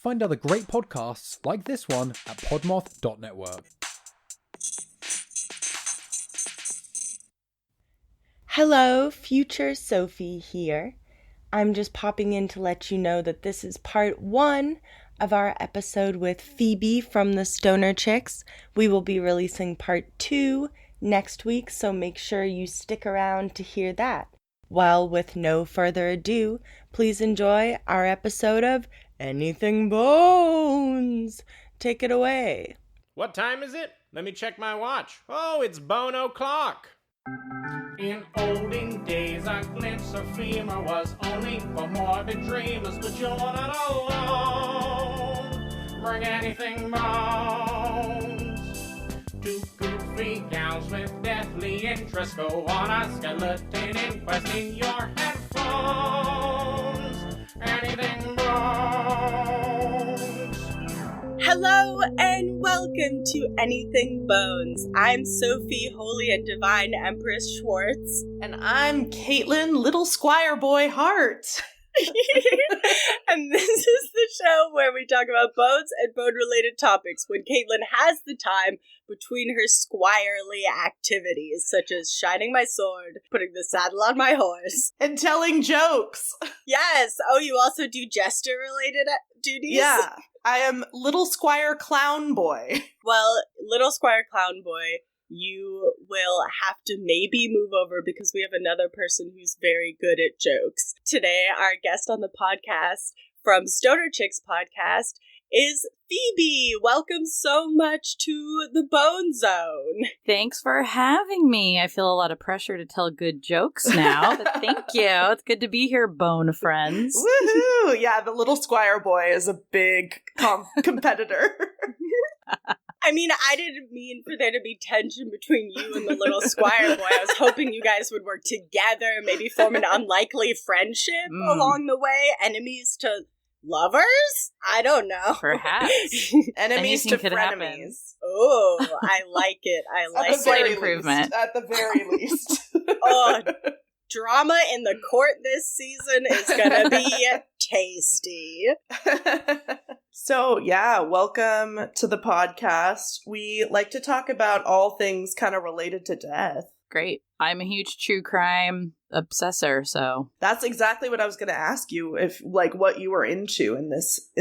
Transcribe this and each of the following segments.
find other great podcasts like this one at podmoth.network. Hello, future Sophie here. I'm just popping in to let you know that this is part 1 of our episode with Phoebe from the Stoner Chicks. We will be releasing part 2 next week, so make sure you stick around to hear that. While with no further ado, please enjoy our episode of Anything Bones. Take it away. What time is it? Let me check my watch. Oh, it's bone o'clock. In olden days, a glimpse of femur was only for morbid dreamers, but you're not alone. Bring anything bones. Two goofy gals with deathly interest go on a skeleton inquest in your headphones. Anything bones. Hello and welcome to Anything Bones. I'm Sophie, Holy and Divine Empress Schwartz. And I'm Caitlin, Little Squire Boy Hart. And this is the show where we talk about bones and bone-related topics when Caitlin has the time between her squirely activities, such as shining my sword, putting the saddle on my horse. And telling jokes. Yes! Oh, you also do jester-related duties? Yeah, I am Little Squire Clown Boy. Well, Little Squire Clown Boy, you will have to maybe move over because we have another person who's very good at jokes. Today, our guest on the podcast from Stoner Chicks podcast is Phoebe. Welcome so much to the Bone Zone. Thanks for having me. I feel a lot of pressure to tell good jokes now, but thank you. It's good to be here, bone friends. Woohoo! Yeah, the Little Squire Boy is a big competitor. I mean, I didn't mean for there to be tension between you and the Little Squire Boy. I was hoping you guys would work together, maybe form an unlikely friendship along the way. Enemies to lovers? I don't know. Perhaps. Enemies to Anything could happen. frenemies. Oh, I like it. I like At the very it. improvement. Least, at the very least. Oh, drama in the court this season is gonna be tasty. So, yeah, welcome to the podcast. We like to talk about all things kind of related to death. Great. I'm a huge true crime obsessor, so That's exactly what I was going to ask you, if like what you were into in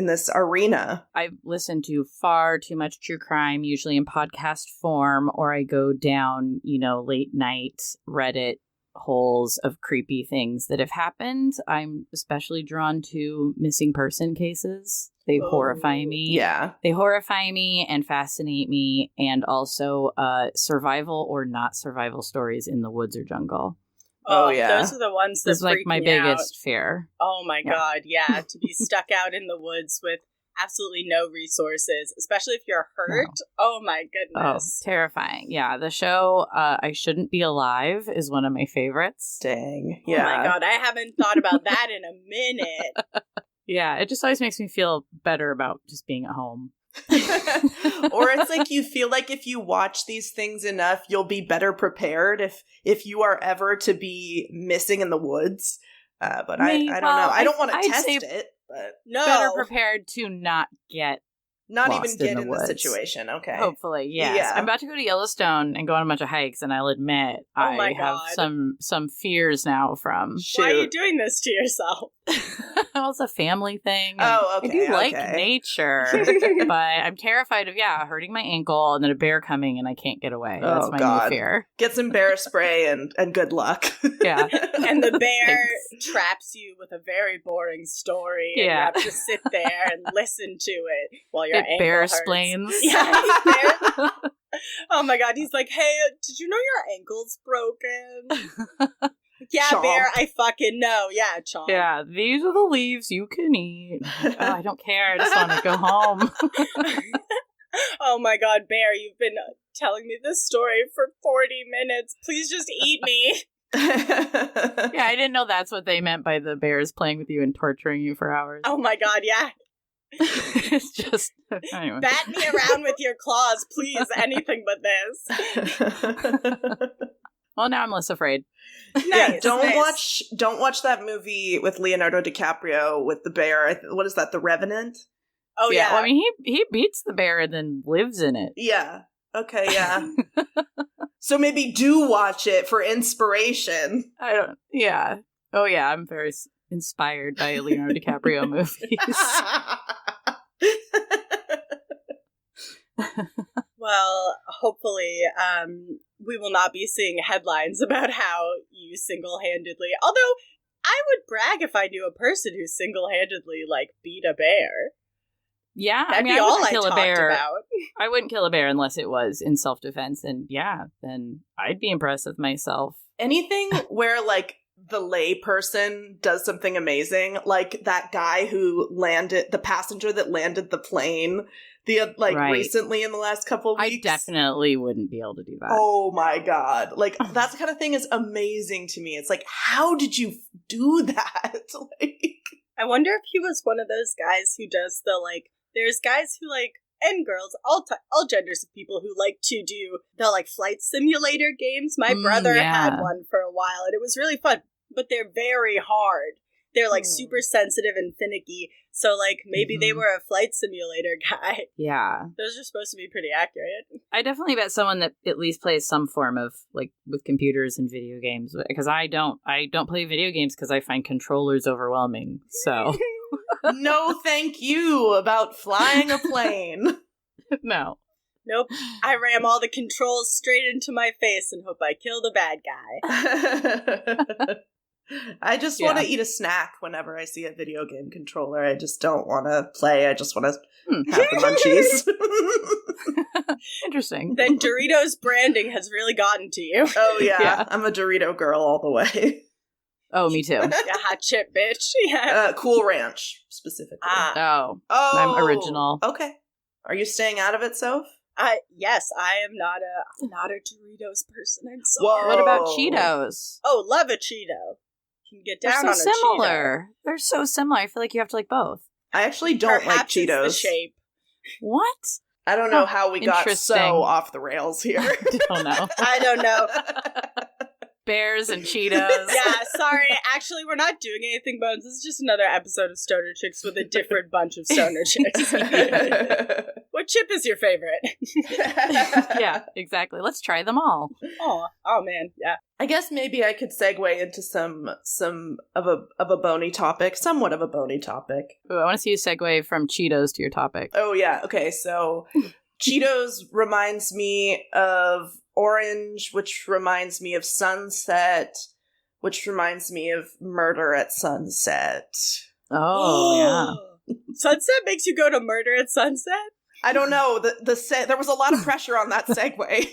this arena. I've listened to far too much true crime, usually in podcast form, or I go down, late night Reddit holes of creepy things that have happened. I'm especially drawn to missing person cases. They horrify me. Yeah. They horrify me and fascinate me, and also survival or not survival stories in the woods or jungle. Oh, yeah. Those are the ones that This is like my freak me biggest out. fear. Oh my god, yeah. To be stuck out in the woods with absolutely no resources, especially if you're hurt. No. Oh my Oh, goodness. terrifying. Yeah, the show I Shouldn't Be Alive is one of my favorites. Dang. Oh Yeah. my god, I haven't thought about that in a minute. Yeah, it just always makes me feel better about just being at home. Or it's like you feel like if you watch these things enough, you'll be better prepared if you are ever to be missing in the woods. But I don't know. I don't want to test it, but No. Better prepared to not get not Lost even get in the in the woods. situation. Okay. Hopefully, yes. Yeah. I'm about to go to Yellowstone and go on a bunch of hikes, and I'll admit Oh my I have God. some fears now from. Why are you Shoot. doing this to yourself? Well, it's a family thing. and Oh, I okay, do like okay. nature, but I'm terrified of hurting my ankle and then a bear coming and I can't get away. That's Oh, my God. new fear. Get some bear spray and good luck. Yeah. And the bear Thanks. traps you with a very boring story. And you Yeah. have to sit there and listen to it while your It ankle bear hurts. explains. Yeah, he bear- Oh my god, he's like, hey, did you know your ankle's broken? Yeah, Chomp. bear, I fucking know. Yeah, chomp. Yeah, these are the leaves you can eat. Oh, I don't care. I just want to go home. Oh my god, bear, you've been telling me this story for 40 minutes. Please just eat me. Yeah, I didn't know that's what they meant by the bears playing with you and torturing you for hours. Oh my god, yeah. It's just anyway. Bat me around with your claws, please. Anything but this. Well, now I'm less afraid. Yeah, Nice, don't nice. watch that movie with Leonardo DiCaprio with the bear. What is that? The Revenant? Oh, yeah. Well, I mean, he beats the bear and then lives in it. Yeah. Okay, yeah. So maybe do watch it for inspiration. Yeah. Oh, yeah, I'm very inspired by Leonardo DiCaprio movies. Well, hopefully, we will not be seeing headlines about how you single-handedly... Although, I would brag if I knew a person who single-handedly, like, beat a bear. Yeah, That'd I mean, be I all wouldn't I kill a talked bear. about. I wouldn't kill a bear unless it was in self-defense, and then I'd be impressed with myself. Anything where, like, the lay person does something amazing, like that guy who the passenger that landed the plane, Right. recently in the last couple of weeks. I definitely wouldn't be able to do that. Oh my god. Like, that kind of thing is amazing to me. It's like, how did you do that? Like, I wonder if he was one of those guys who does the, like, there's guys who, like, and girls, all genders of people who like to do the, like, flight simulator games. My brother had one for a while, and it was really fun, but they're very hard. They're, like, super sensitive and finicky, so, like, maybe they were a flight simulator guy. Yeah. Those are supposed to be pretty accurate. I definitely bet someone that at least plays some form of, like, with computers and video games, because I don't play video games because I find controllers overwhelming, so... no thank you about flying a plane. No. Nope. I ram all the controls straight into my face and hope I kill the bad guy. I just want to eat a snack whenever I see a video game controller. I just don't want to play. I just want to have the munchies. Interesting. Then Doritos branding has really gotten to you. Oh, yeah. I'm a Dorito girl all the way. Oh, me too. Yeah, hot chip, bitch. Yeah. Cool Ranch, specifically. Oh. Oh. I'm original. Okay. Are you staying out of it, Soph? Yes, I am not a Doritos person. I'm sorry. Whoa. What about Cheetos? Oh, love a Cheeto. Can get down They're on so a similar. They're so similar. I feel like you have to like both. I actually don't Perhaps like Cheetos. It's the shape. What? I don't know how we got Interesting. so off the rails here. Oh no. I don't know. Bears and Cheetos. Yeah, sorry. Actually, we're not doing anything, Bones. This is just another episode of Stoner Chicks with a different bunch of Stoner Chicks. What chip is your favorite? Yeah, exactly. Let's try them all. Oh man, yeah. I guess maybe I could segue into some of a bony topic, somewhat of a bony topic. Ooh, I want to see you segue from Cheetos to your topic. Oh yeah, okay. So Cheetos reminds me of orange, which reminds me of sunset, which reminds me of Murder at Sunset. Oh yeah. Sunset makes you go to Murder at Sunset? I don't know. There was a lot of pressure on that segue.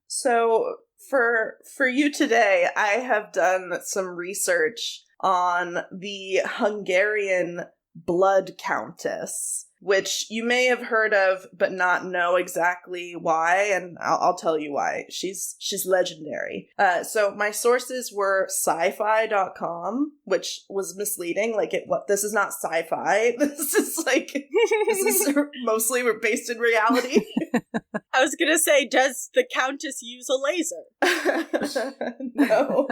So for you today, I have done some research on the Hungarian Blood Countess, which you may have heard of but not know exactly why, and I'll tell you why. She's legendary. So my sources were sci-fi.com, which was misleading. Like, this is not sci-fi. This is mostly based in reality. I was gonna say, does the Countess use a laser? No.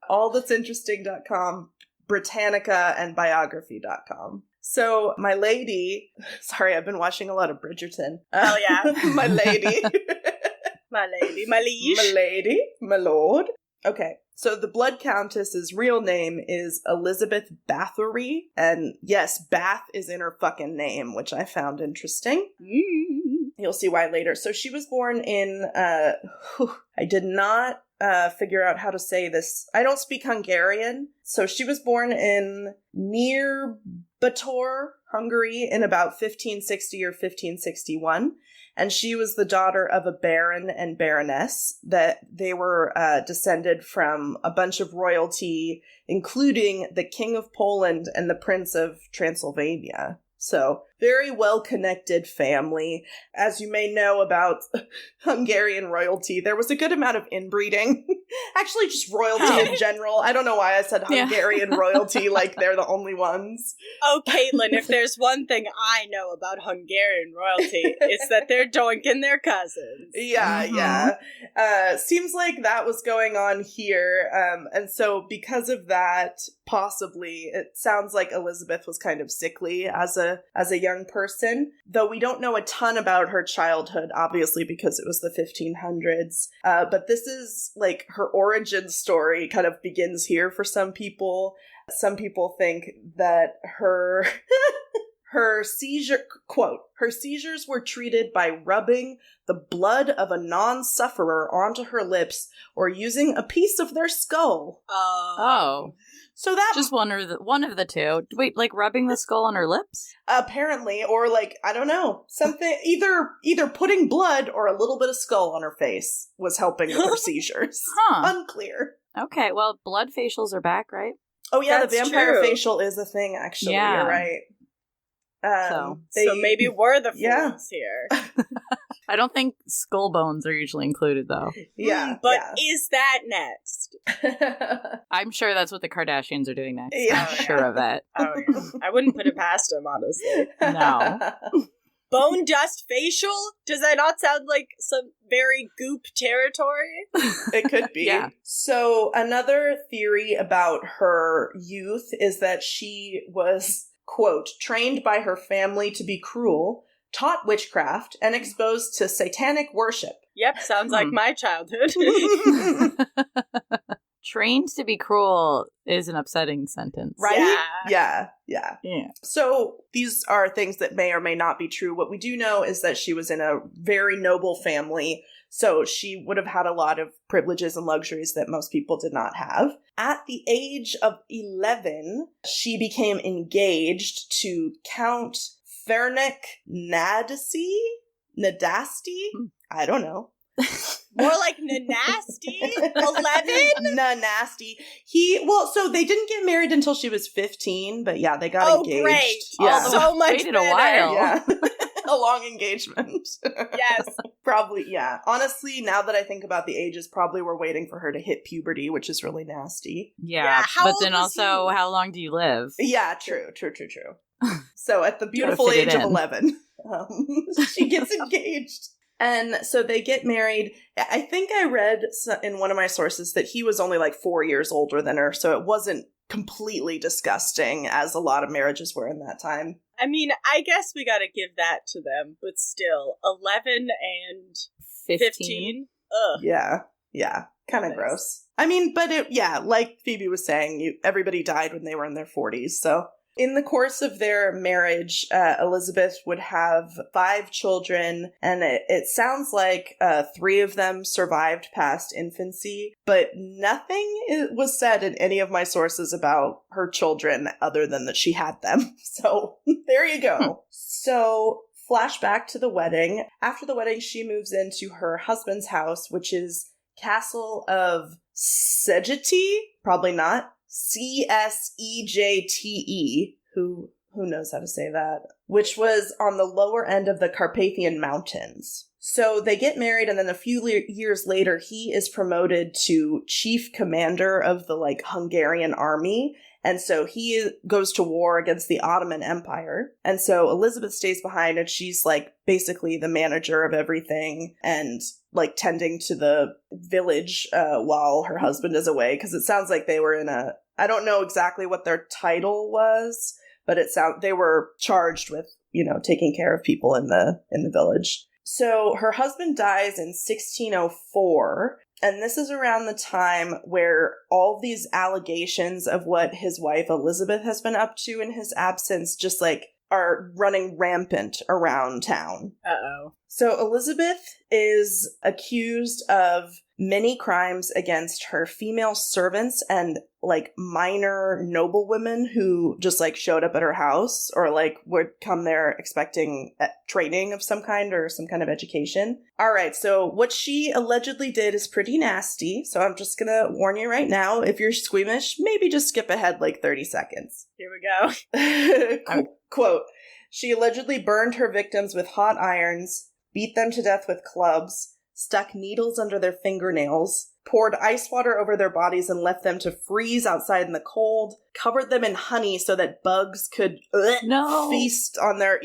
Allthat'sinteresting.com, Britannica, and biography.com. So my lady, sorry, I've been watching a lot of Bridgerton. Oh yeah. My lady. My lady, my liege. My lady, my lord. Okay, so the Blood Countess's real name is Elizabeth Bathory, and yes, Bath is in her fucking name, which I found interesting. You'll see why later. So she was born in, I did not figure out how to say this. I don't speak Hungarian. So she was born in near Bator, Hungary, in about 1560 or 1561. And she was the daughter of a baron and baroness, that they were descended from a bunch of royalty, including the King of Poland and the Prince of Transylvania. So very well-connected family. As you may know about Hungarian royalty, there was a good amount of inbreeding. Actually, just royalty in general. I don't know why I said Hungarian royalty like they're the only ones. Oh, Caitlin, if there's one thing I know about Hungarian royalty, it's that they're doinking their cousins. Yeah. Seems like that was going on here. And so because of that, possibly, it sounds like Elizabeth was kind of sickly as a young person, though we don't know a ton about her childhood, obviously, because it was the 1500s. But this is like her origin story kind of begins here for some people. Some people think that her seizures were treated by rubbing the blood of a non-sufferer onto her lips or using a piece of their skull. Oh. So that just one of the two. Wait, like rubbing the skull on her lips? Apparently, or like, I don't know, something, either putting blood or a little bit of skull on her face was helping with her seizures. Unclear. Okay, well, blood facials are back, right? Oh yeah, That's the vampire true. facial is a thing, actually. Yeah. You're right. So maybe we're the fools here. I don't think skull bones are usually included, though. Yeah. But is that next? I'm sure that's what the Kardashians are doing next. Yeah. I'm sure of it. Oh, yeah. I wouldn't put it past them, honestly. No. Bone dust facial? Does that not sound like some very goop territory? It could be. Yeah. So another theory about her youth is that she was, quote, trained by her family to be cruel, taught witchcraft, and exposed to satanic worship. Yep, sounds like my childhood. Trained to be cruel is an upsetting sentence. Right? Yeah. Yeah. Yeah. So these are things that may or may not be true. What we do know is that she was in a very noble family, so she would have had a lot of privileges and luxuries that most people did not have. At the age of 11, she became engaged to Count Fernic Nadasdy? I don't know. More like nasty. 11? Nasty. So they didn't get married until she was 15, but yeah, they got engaged. Great. Yeah. So much Waited better. a while. Yeah. A long engagement. Yes. Probably, yeah. Honestly, now that I think about the ages, probably we're waiting for her to hit puberty, which is really nasty. Yeah, how but old then was also, how long do you live? Yeah, true. So at the beautiful fit it age of in. 11, she gets engaged. And so they get married. I think I read in one of my sources that he was only like 4 years older than her, so it wasn't completely disgusting as a lot of marriages were in that time. I mean, I guess we gotta give that to them, but still, 11 and 15? Ugh. Yeah. Kind of gross. I mean, but like Phoebe was saying, everybody died when they were in their 40s, so... In the course of their marriage, Elizabeth would have 5 children, and it sounds like 3 of them survived past infancy, but nothing was said in any of my sources about her children other than that she had them. So there you go. So flashback to the wedding. After the wedding, she moves into her husband's house, which is Castle of Szegety? Probably not. Csejte, who knows how to say that, which was on the lower end of the Carpathian Mountains. So they get married, and then a few years later, he is promoted to chief commander of the, Hungarian army, and so he goes to war against the Ottoman Empire. And so Elizabeth stays behind, and she's, basically the manager of everything, and, tending to the village while her husband is away, because it sounds like they were in I don't know exactly what their title was, but they were charged with, taking care of people in the village. So her husband dies in 1604, and this is around the time where all these allegations of what his wife Elizabeth has been up to in his absence just are running rampant around town. Uh-oh. So Elizabeth is accused of many crimes against her female servants and like minor noblewomen who just like showed up at her house or like would come there expecting training of some kind or some kind of education. All right, so what she allegedly did is pretty nasty. So I'm just gonna warn you right now, if you're squeamish, maybe just skip ahead like 30 seconds. Here we go. Quote, she allegedly burned her victims with hot irons, beat them to death with clubs, stuck needles under their fingernails, poured ice water over their bodies and left them to freeze outside in the cold, covered them in honey so that bugs could feast on their,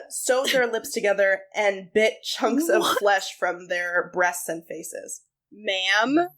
sewed their lips together, and bit chunks of flesh from their breasts and faces. Ma'am?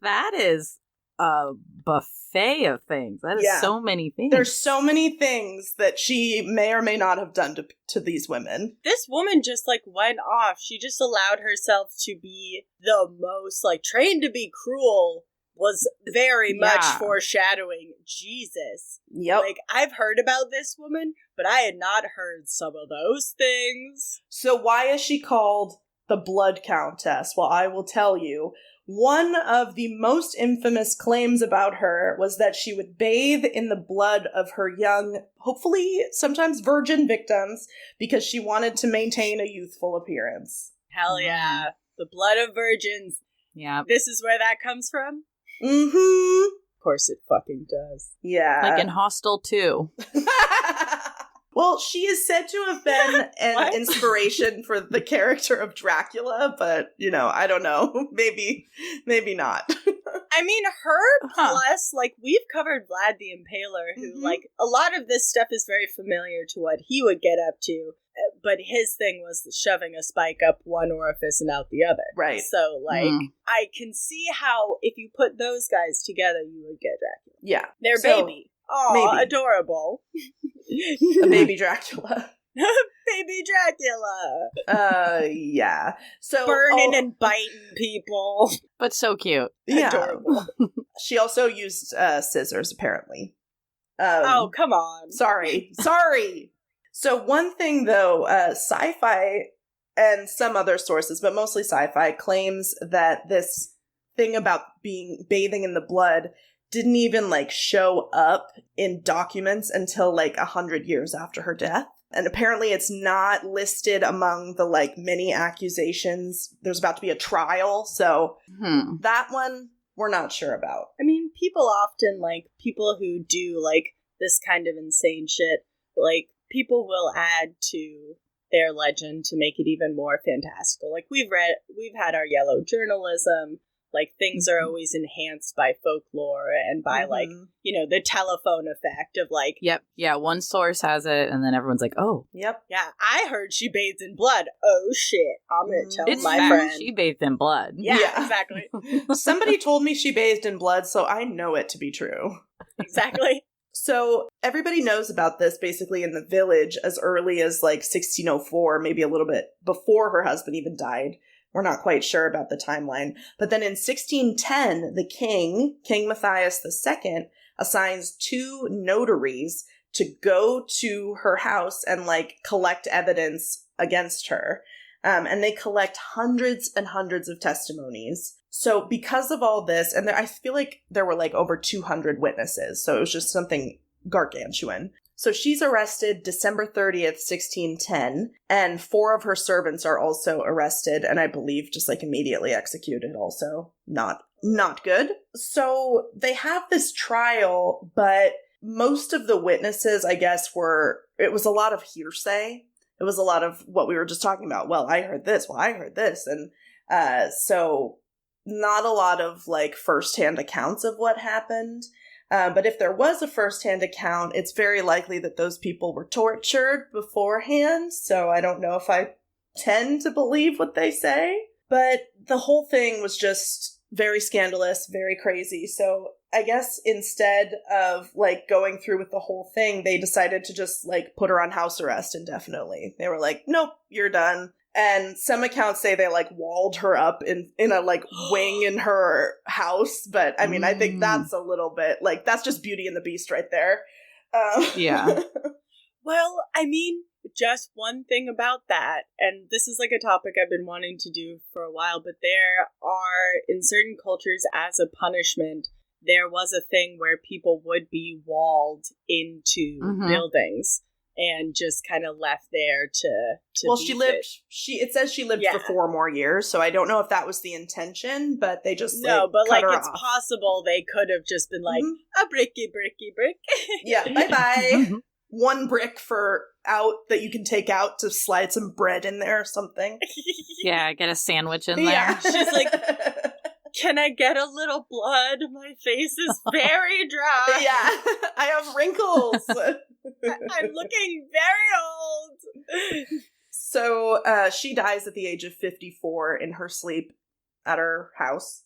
That is a buffet of things. That is so many things. There's so many things that she may or may not have done to these women. This woman just, like, went off. She just allowed herself to be the most, like, trained to be cruel was very much foreshadowing. Jesus. Yep. Like, I've heard about this woman, but I had not heard some of those things. So why is she called the Blood Countess? Well, I will tell you. One of the most infamous claims about her was that she would bathe in the blood of her young, hopefully sometimes virgin victims, because she wanted to maintain a youthful appearance. Hell yeah. The blood of virgins. Yeah. This is where that comes from? Mm-hmm. Of course it fucking does. Yeah. Like in Hostel 2. Well, she is said to have been an inspiration for the character of Dracula, but, you know, I don't know. Maybe not. I mean, her plus, like, we've covered Vlad the Impaler, who, like, a lot of this stuff is very familiar to what he would get up to, but his thing was shoving a spike up one orifice and out the other. Right. So, like, I can see how, if you put those guys together, you would get Dracula. Yeah. Their baby. Aw, adorable. A baby Dracula. Baby Dracula. Yeah. So burning and biting people. But so cute. Yeah. Adorable. She also used scissors, apparently. Oh, come on. Sorry. So one thing, though, Sci-Fi and some other sources, but mostly Sci-Fi, claims that this thing about bathing in the blood didn't even, like, show up in documents until, like, 100 years after her death. And apparently it's not listed among the, like, many accusations. There's about to be a trial, so that one we're not sure about. I mean, people often, like, people who do, like, this kind of insane shit, like, people will add to their legend to make it even more fantastical. Like, we've had our yellow journalism. Like, things are always enhanced by folklore and by, like, you know, the telephone effect of, like... Yep. Yeah, one source has it, and then everyone's like, oh. Yep. Yeah, I heard she bathed in blood. Oh, shit. I'm going to tell It's my fact. friend. She bathed in blood. Yeah, exactly. Somebody told me she bathed in blood, so I know it to be true. Exactly. So everybody knows about this basically in the village as early as, like, 1604, maybe a little bit before her husband even died. We're not quite sure about the timeline. But then in 1610, the king, King Matthias II, assigns 2 notaries to go to her house and, like, collect evidence against her. And they collect hundreds and hundreds of testimonies. So because of all this, and I feel like there were, like, over 200 witnesses, so it was just something gargantuan. So she's arrested December 30th, 1610, and 4 of her servants are also arrested, and I believe just, like, immediately executed also. Not good. So they have this trial, but most of the witnesses, I guess, it was a lot of hearsay. It was a lot of what we were just talking about. Well, I heard this. Well, I heard this. And so not a lot of, like, firsthand accounts of what happened. But if there was a first-hand account, it's very likely that those people were tortured beforehand, so I don't know if I tend to believe what they say. But the whole thing was just very scandalous, very crazy, so I guess instead of, like, going through with the whole thing, they decided to just, like, put her on house arrest indefinitely. They were like, nope, you're done. And some accounts say they, like, walled her up in a, like, wing in her house. But, I mean, I think that's a little bit, like, that's just Beauty and the Beast right there. Yeah. Well, I mean, just one thing about that, and this is like a topic I've been wanting to do for a while, but there are, in certain cultures, as a punishment, there was a thing where people would be walled into buildings and just kind of left there to well, she lived. It says she lived for 4 more years, so I don't know if that was the intention, but they just but like it's off. Possible they could have just been like a bricky brick. Yeah, bye. One brick for out that you can take out to slide some bread in there or something. Yeah, get a sandwich in there. Yeah, she's like, can I get a little blood? My face is very dry. Yeah, I have wrinkles. I'm looking very old. So she dies at the age of 54 in her sleep at her house.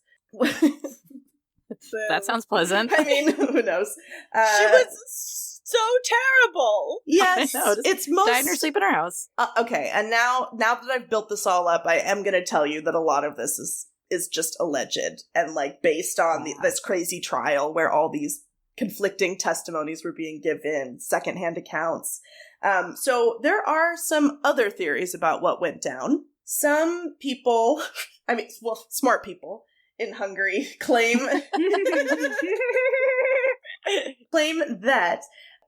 That sounds pleasant. I mean, who knows? She was so terrible. Yes, it's most died in her sleep in her house. Okay, and now that I've built this all up, I am going to tell you that a lot of this is just alleged and like based on this crazy trial where all these conflicting testimonies were being given, secondhand accounts. So there are some other theories about what went down. Some people, smart people in Hungary claim that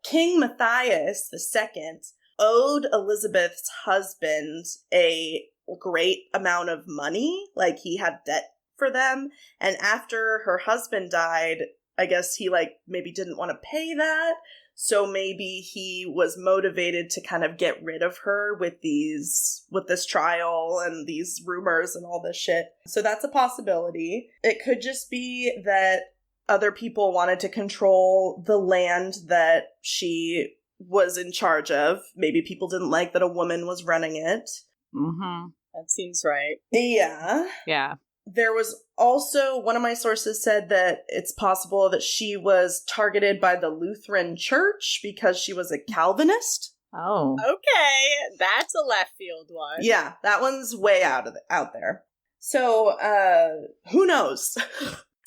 King Matthias II owed Elizabeth's husband a great amount of money, like he had debt for them, and after her husband died, I guess he maybe didn't want to pay that, so maybe he was motivated to kind of get rid of her with this trial and these rumors and all this shit. So that's a possibility. It could just be that other people wanted to control the land that she was in charge of. Maybe people didn't like that a woman was running it. Mm-hmm. That seems right. Yeah. Yeah. There was also, one of my sources said that it's possible that she was targeted by the Lutheran Church because she was a Calvinist. Oh. Okay, that's a left field one. Yeah, that one's way out there. So, who knows?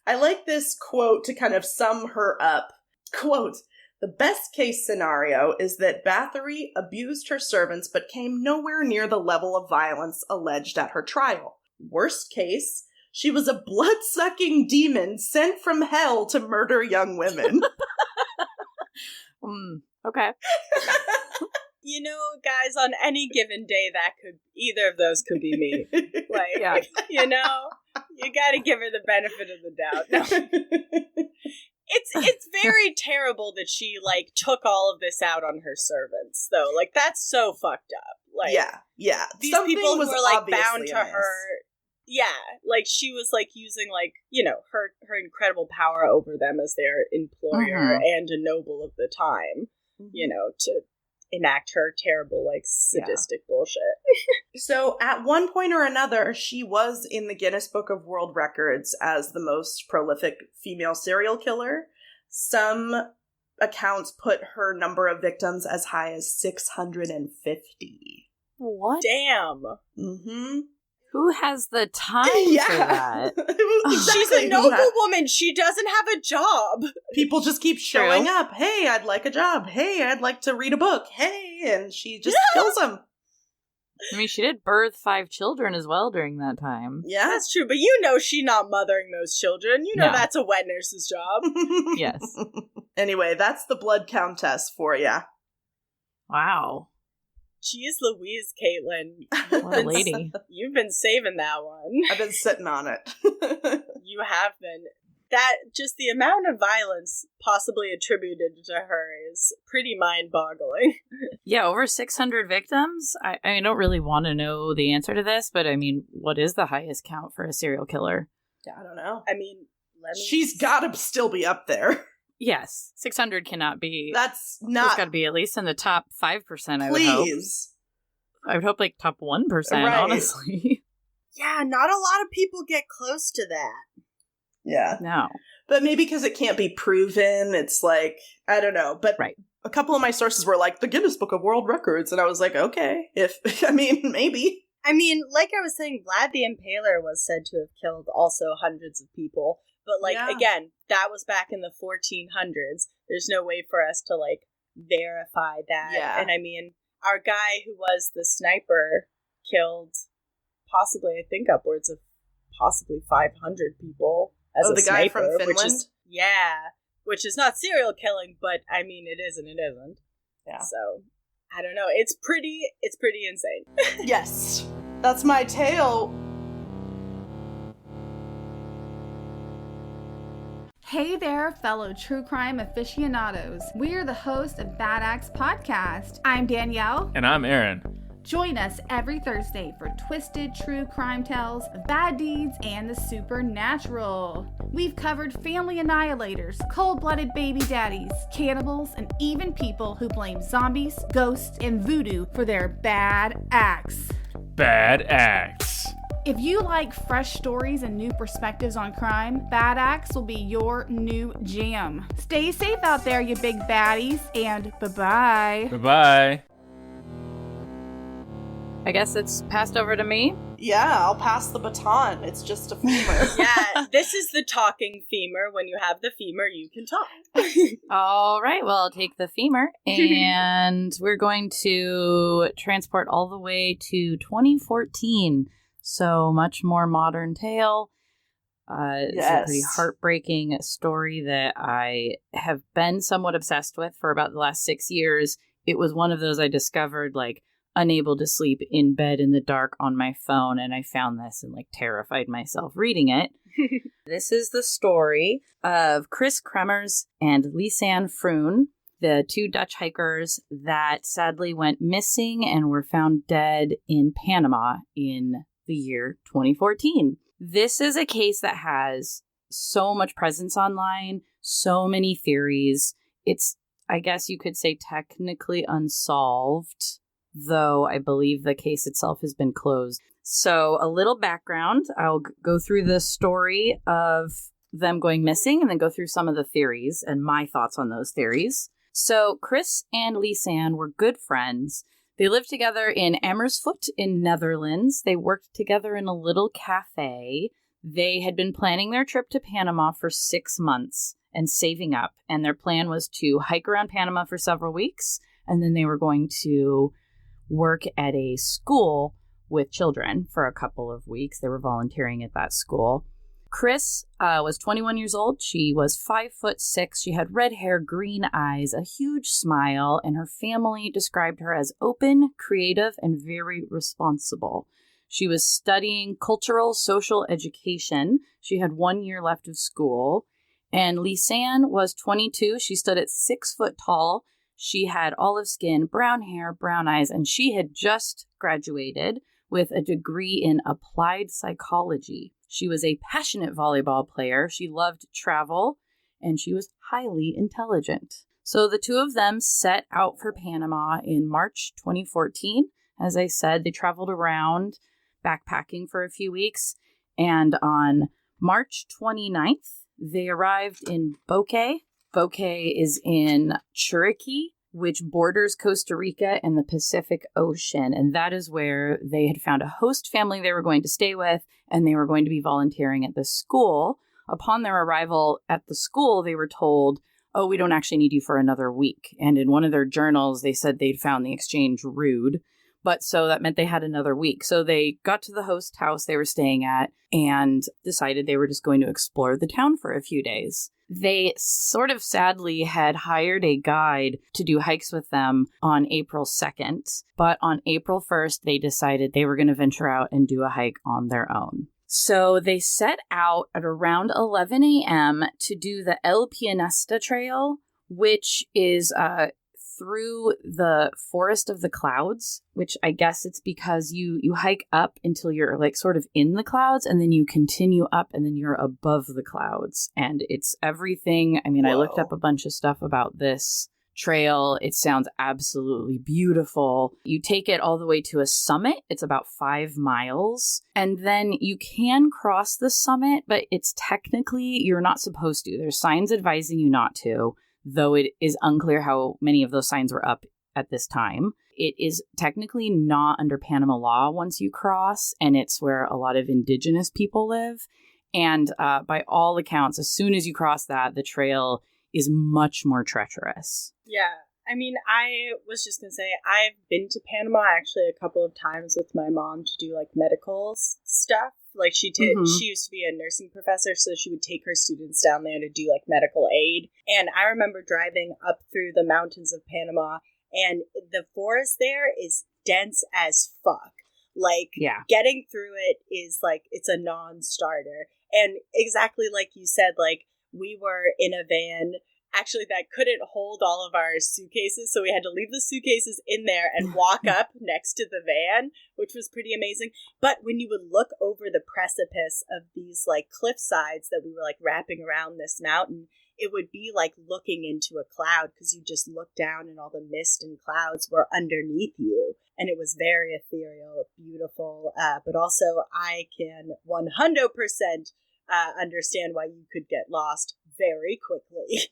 I like this quote to kind of sum her up. Quote, "The best case scenario is that Bathory abused her servants but came nowhere near the level of violence alleged at her trial. Worst case, she was a blood-sucking demon sent from hell to murder young women." Okay. You know, guys, on any given day, either of those could be me. You know, you gotta give her the benefit of the doubt. No. It's very terrible that she, took all of this out on her servants, though. That's so fucked up. Yeah. These Something people was who were, bound obviously to amiss. her. Yeah, she was, using, her incredible power over them as their employer and a noble of the time, to enact her terrible, sadistic bullshit. So, at one point or another, she was in the Guinness Book of World Records as the most prolific female serial killer. Some accounts put her number of victims as high as 650. What? Damn. Mm-hmm. Who has the time for that? She's a noble woman. She doesn't have a job. People just keep showing up. Hey, I'd like a job. Hey, I'd like to read a book. Hey, and she just kills them. I mean, she did birth 5 children as well during that time. Yeah. That's true, but she's not mothering those children. That's a wet nurse's job. Yes. Anyway, that's the blood countess for ya. Wow. Jeez Louise, Caitlin. What a lady. You've been saving that one. I've been sitting on it. You have been. That, just the amount of violence possibly attributed to her is pretty mind-boggling. Yeah, over 600 victims? I don't really want to know the answer to this, but I mean, what is the highest count for a serial killer? Yeah, I don't know. I mean, she's gotta still be up there. Yes, 600 cannot be. That's not. It's got to be at least in the top 5%. I would hope. Please. I would hope top 1%. Right. Honestly. Yeah, not a lot of people get close to that. Yeah. No. But maybe because it can't be proven, it's I don't know. But right. A couple of my sources were the Guinness Book of World Records, and I was like, okay, maybe. I mean, like I was saying, Vlad the Impaler was said to have killed also hundreds of people. But, again, that was back in the 1400s. There's no way for us to, verify that. Yeah. And, I mean, our guy who was the sniper killed possibly, I think, upwards of possibly 500 people as a the guy sniper, from Finland? Which is not serial killing, but I mean, it is and it isn't. Yeah. So, I don't know. It's pretty insane. Yes. That's my tale. Hey there, fellow true crime aficionados. We're the hosts of Bad Axe Podcast. I'm Danielle. And I'm Aaron. Join us every Thursday for twisted true crime tales of bad deeds and the supernatural. We've covered family annihilators, cold-blooded baby daddies, cannibals, and even people who blame zombies, ghosts, and voodoo for their bad acts. Bad Axe. If you like fresh stories and new perspectives on crime, Bad Axe will be your new jam. Stay safe out there, you big baddies, and bye-bye. Bye-bye. I guess it's passed over to me. Yeah, I'll pass the baton. It's just a femur. Yeah, this is the talking femur. When you have the femur, you can talk. All right, well, I'll take the femur, and we're going to transport all the way to 2014. So much more modern tale. It's a pretty heartbreaking story that I have been somewhat obsessed with for about the last 6 years. It was one of those I discovered, unable to sleep in bed in the dark on my phone, and I found this and terrified myself reading it. This is the story of Chris Kremers and Lisanne Froon, the two Dutch hikers that sadly went missing and were found dead in Panama in the year 2014. This is a case that has so much presence online, so many theories. It's, I guess you could say, technically unsolved, though I believe the case itself has been closed. So a little background. I'll go through the story of them going missing and then go through some of the theories and my thoughts on those theories. So Chris and Lisanne were good friends. They lived together in Amersfoort in Netherlands. They worked together in a little cafe. They had been planning their trip to Panama for 6 months and saving up. And their plan was to hike around Panama for several weeks. And then they were going to work at a school with children for a couple of weeks. They were volunteering at that school. Chris was 21 years old. She was 5'6". She had red hair, green eyes, a huge smile, and her family described her as open, creative, and very responsible. She was studying cultural social education. She had 1 year left of school. And Lisanne was 22. She stood at 6 foot tall. She had olive skin, brown hair, brown eyes, and she had just graduated with a degree in applied psychology. She was a passionate volleyball player. She loved travel, and she was highly intelligent. So the two of them set out for Panama in March 2014. As I said, they traveled around backpacking for a few weeks, and on March 29th, they arrived in Boque. Boque is in Chiriquí, which borders Costa Rica and the Pacific Ocean. And that is where they had found a host family they were going to stay with, and they were going to be volunteering at the school. Upon their arrival at the school, they were told, oh, we don't actually need you for another week. And in one of their journals, they said they'd found the exchange rude. But so that meant they had another week. So they got to the host house they were staying at and decided they were just going to explore the town for a few days. They sort of sadly had hired a guide to do hikes with them on April 2nd. But on April 1st, they decided they were going to venture out and do a hike on their own. So they set out at around 11 a.m. to do the El Pianista Trail, which is through the Forest of the Clouds, which I guess it's because you hike up until you're sort of in the clouds, and then you continue up and then you're above the clouds. And it's everything. I mean, Whoa. I looked up a bunch of stuff about this trail. It sounds absolutely beautiful. You take it all the way to a summit. It's about 5 miles. And then you can cross the summit, but it's technically, you're not supposed to. There's signs advising you not to, though it is unclear how many of those signs were up at this time. It is technically not under Panama law once you cross, and it's where a lot of indigenous people live. And by all accounts, as soon as you cross that, the trail is much more treacherous. Yeah. I mean, I was just going to say, I've been to Panama actually a couple of times with my mom to do like medical stuff. Like she used to be a nursing professor, so she would take her students down there to do like medical aid. And I remember driving up through the mountains of Panama, and the forest there is dense as fuck. Like, getting through it is like, it's a non-starter. And exactly like you said, like, we were in a van actually that couldn't hold all of our suitcases, so we had to leave the suitcases in there and walk up next to the van, which was pretty amazing. But when you would look over the precipice of these like cliff sides that we were like wrapping around this mountain, it would be like looking into a cloud, because you just look down and all the mist and clouds were underneath you, and it was very ethereal, beautiful, but also I can 100% understand why you could get lost very quickly.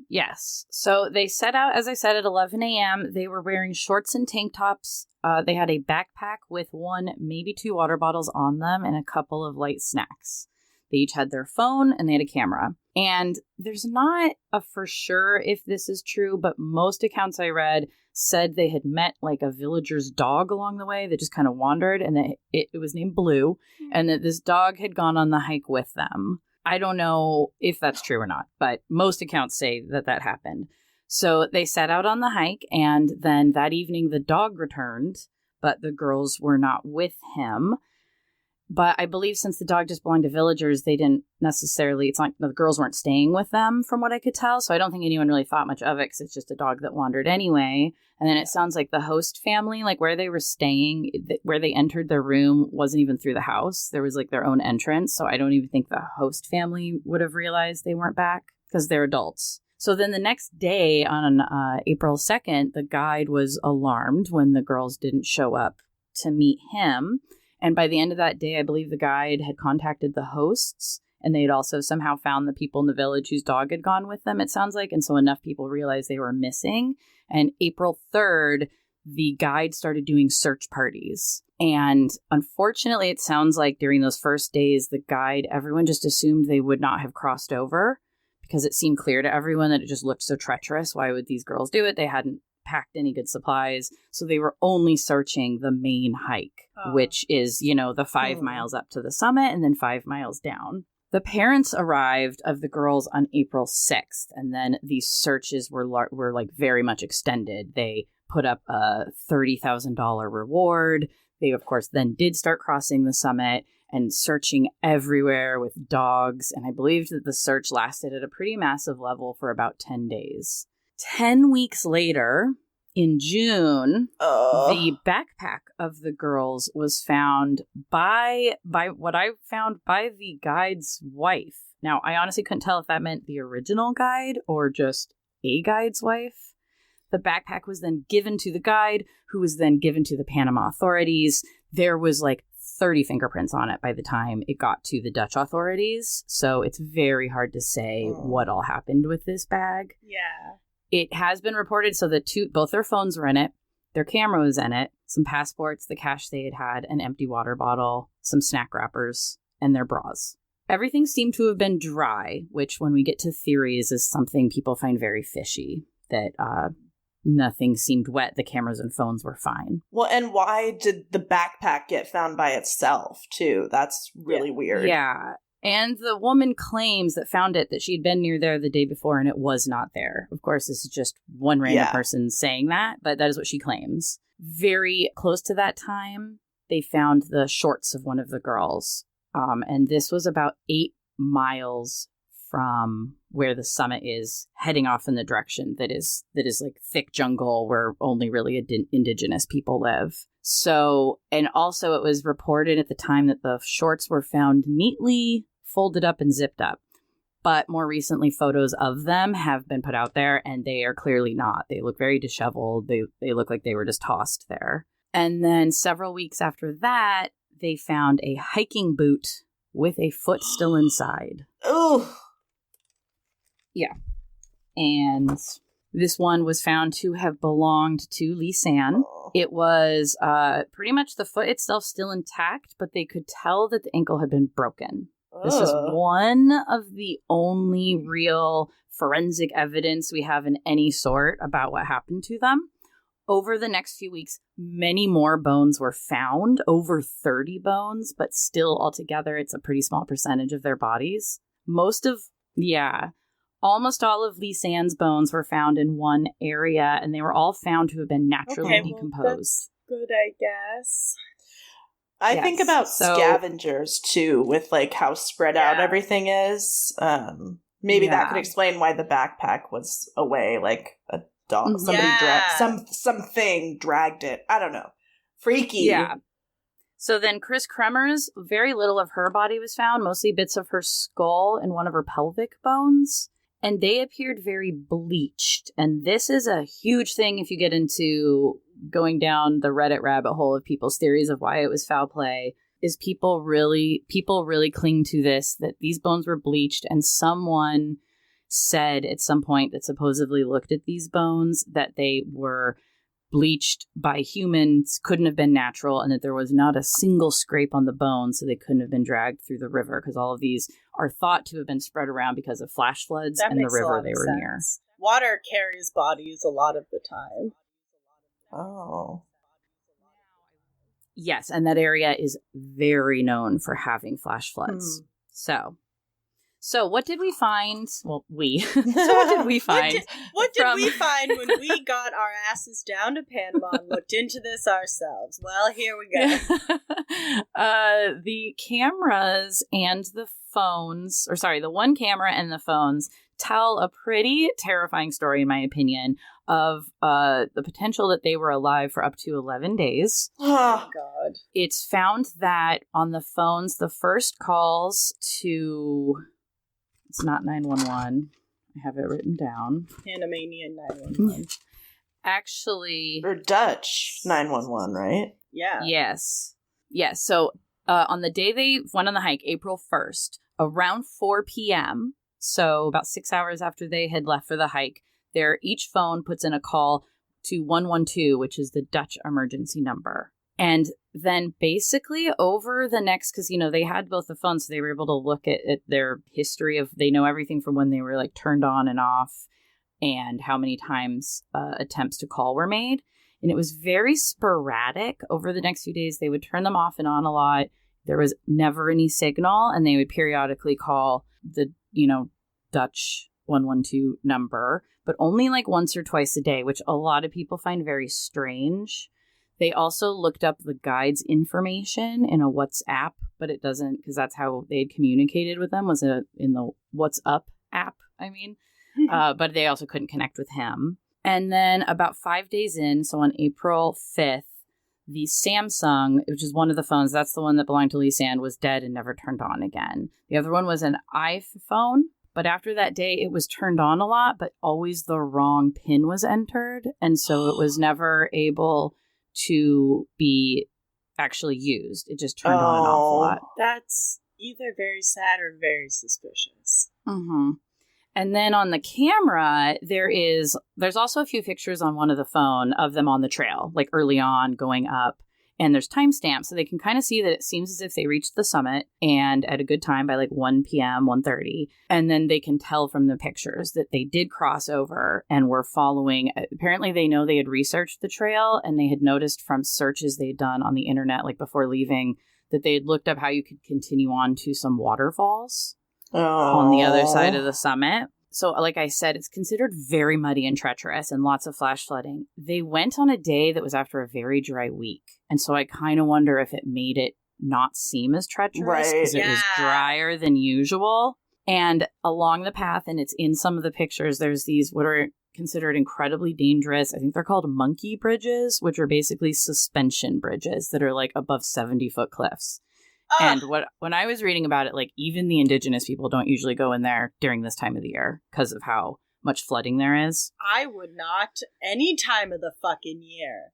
Yes. So they set out, as I said, at 11 a.m. They were wearing shorts and tank tops. They had a backpack with 1, maybe 2 water bottles on them and a couple of light snacks. They each had their phone and they had a camera. And there's not a for sure if this is true, but most accounts I read said they had met like a villager's dog along the way that just kind of wandered, and that it was named Blue, and that this dog had gone on the hike with them. I don't know if that's true or not, but most accounts say that that happened. So they set out on the hike, and then that evening the dog returned, but the girls were not with him. But I believe since the dog just belonged to villagers, they didn't necessarily, it's not, the girls weren't staying with them from what I could tell. So I don't think anyone really thought much of it, because it's just a dog that wandered anyway. And then it sounds like the host family, like where they were staying, where they entered their room wasn't even through the house. There was like their own entrance. So I don't even think the host family would have realized they weren't back, because they're adults. So then the next day on April 2nd, the guide was alarmed when the girls didn't show up to meet him. And by the end of that day, I believe the guide had contacted the hosts, and they had also somehow found the people in the village whose dog had gone with them, it sounds like. And so enough people realized they were missing. And April 3rd, the guide started doing search parties. And unfortunately, it sounds like during those first days, the guide, everyone just assumed they would not have crossed over, because it seemed clear to everyone that it just looked so treacherous. Why would these girls do it? They hadn't packed any good supplies. So they were only searching the main hike, which is, the 5 miles up to the summit and then 5 miles down. The parents arrived of the girls on April 6th, and then these searches were like very much extended. They put up a $30,000 reward. They, of course, then did start crossing the summit and searching everywhere with dogs. And I believe that the search lasted at a pretty massive level for about 10 days. 10 weeks later, in June, the backpack of the girls was found by what I found by the guide's wife. Now, I honestly couldn't tell if that meant the original guide or just a guide's wife. The backpack was then given to the guide, who was then given to the Panama authorities. There was like 30 fingerprints on it by the time it got to the Dutch authorities. So it's very hard to say what all happened with this bag. Yeah. It has been reported so that both their phones were in it, their camera was in it, some passports, the cash they had, an empty water bottle, some snack wrappers, and their bras. Everything seemed to have been dry, which when we get to theories is something people find very fishy, that nothing seemed wet, the cameras and phones were fine. Well, and why did the backpack get found by itself, too? That's really weird. Yeah. And the woman claims that found it that she'd been near there the day before and it was not there. Of course, this is just one random person saying that, but that is what she claims. Very close to that time, they found the shorts of one of the girls. And this was about 8 miles from where the summit is, heading off in the direction that is like thick jungle where only really indigenous people live. So, and also it was reported at the time that the shorts were found neatly folded up and zipped up. But more recently, photos of them have been put out there, and they are clearly not. They look very disheveled. They look like they were just tossed there. And then several weeks after that, they found a hiking boot with a foot still inside. Oh. Yeah. And this one was found to have belonged to Lisanne. It was pretty much the foot itself still intact, but they could tell that the ankle had been broken. This is one of the only real forensic evidence we have in any sort about what happened to them. Over the next few weeks, many more bones were found, over 30 bones, but still altogether, it's a pretty small percentage of their bodies. Almost all of Lisanne's bones were found in one area, and they were all found to have been naturally decomposed. Well, that's good, I guess. I think about scavengers too, with like how spread out everything is. Maybe that could explain why the backpack was away, like a dog. Somebody something dragged it. I don't know. Freaky. Yeah. So then Chris Kremers, very little of her body was found, mostly bits of her skull and one of her pelvic bones. And they appeared very bleached. And this is a huge thing if you get into going down the Reddit rabbit hole of people's theories of why it was foul play, is people really cling to this, that these bones were bleached, and someone said at some point that supposedly looked at these bones that they were bleached by humans, couldn't have been natural, and that there was not a single scrape on the bones, so they couldn't have been dragged through the river, because all of these are thought to have been spread around because of flash floods in the river they were near. Water carries bodies a lot of the time. Oh. Yes, and that area is very known for having flash floods. So what did we find? Well, so what did we find? What did we find when we got our asses down to Panama and looked into this ourselves? Well, here we go. The cameras and the phones, the one camera and the phones tell a pretty terrifying story, in my opinion, of the potential that they were alive for up to 11 days. Oh, God. It's found that on the phones, the first calls to... It's not 911. I have it written down. Panamanian 911. Actually... Or Dutch 911, right? Yeah. Yes. Yes. So on the day they went on the hike, April 1st, around 4 p.m., so about 6 hours after they had left for the hike, each phone puts in a call to 112, which is the Dutch emergency number. And then basically over the next, because, they had both the phones, so they were able to look at their history they know everything from when they were like turned on and off and how many times attempts to call were made. And it was very sporadic. Over the next few days, they would turn them off and on a lot. There was never any signal, and they would periodically call the, Dutch 112 number, but only like once or twice a day, which a lot of people find very strange. They also looked up the guide's information in a WhatsApp, but it doesn't, because that's how they had communicated with them, was in the WhatsApp app, but they also couldn't connect with him. And then about 5 days in, so on April 5th, the Samsung, which is one of the phones, that's the one that belonged to Lisanne, was dead and never turned on again. The other one was an iPhone, but after that day, it was turned on a lot, but always the wrong PIN was entered, and so it was never able to be actually used. It just turned on an awful lot. That's either very sad or very suspicious. Mm-hmm. And then on the camera, there's also a few pictures on one of the phone of them on the trail, like early on going up. And there's timestamps, so they can kind of see that it seems as if they reached the summit and at a good time by like 1 p.m., 1:30. And then they can tell from the pictures that they did cross over and were following. Apparently, they know they had researched the trail, and they had noticed from searches they'd done on the internet, like before leaving, that they had looked up how you could continue on to some waterfalls on the other side of the summit. So like I said, it's considered very muddy and treacherous and lots of flash flooding. They went on a day that was after a very dry week. And so I kind of wonder if it made it not seem as treacherous because it was drier than usual. And along the path, and it's in some of the pictures, there's these what are considered incredibly dangerous. I think they're called monkey bridges, which are basically suspension bridges that are like above 70-foot cliffs. And when I was reading about it, like even the indigenous people don't usually go in there during this time of the year because of how much flooding there is. I would not any time of the fucking year.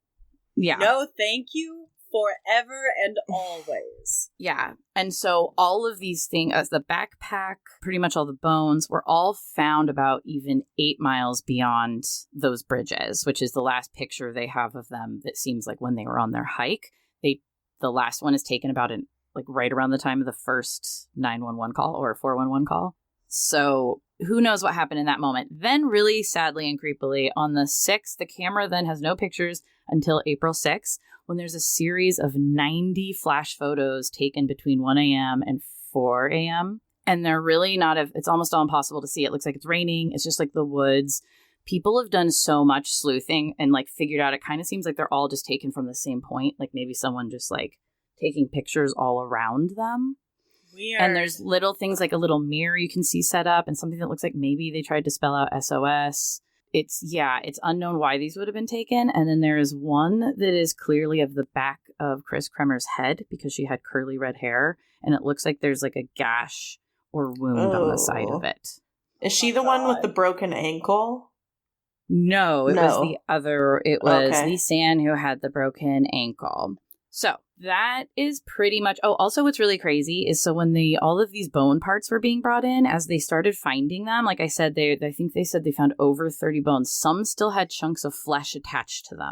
Yeah. No, thank you forever and always. Yeah. And so all of these things, the backpack, pretty much all the bones were all found about even 8 miles beyond those bridges, which is the last picture they have of them that seems like when they were on their hike. The last one is taken about an like right around the time of the first 911 call or 411 call. So who knows what happened in that moment. Then really sadly and creepily on the 6th, the camera then has no pictures until April 6th, when there's a series of 90 flash photos taken between 1 a.m. and 4 a.m. And they're really not, it's almost all impossible to see. It looks like it's raining. It's just like the woods. People have done so much sleuthing and like figured out, it kind of seems like they're all just taken from the same point. Like maybe someone just like taking pictures all around them. Weird. And there's little things like a little mirror you can see set up and something that looks like maybe they tried to spell out SOS. It's unknown why these would have been taken. And then there is one that is clearly of the back of Chris Kremer's head because she had curly red hair. And it looks like there's like a gash or wound on the side of it. Is she the one with the broken ankle? No, it was the other. It was Lisanne who had the broken ankle. So that is pretty much. Oh, also what's really crazy is so when all of these bone parts were being brought in, as they started finding them, like I said, I think they said they found over 30 bones. Some still had chunks of flesh attached to them.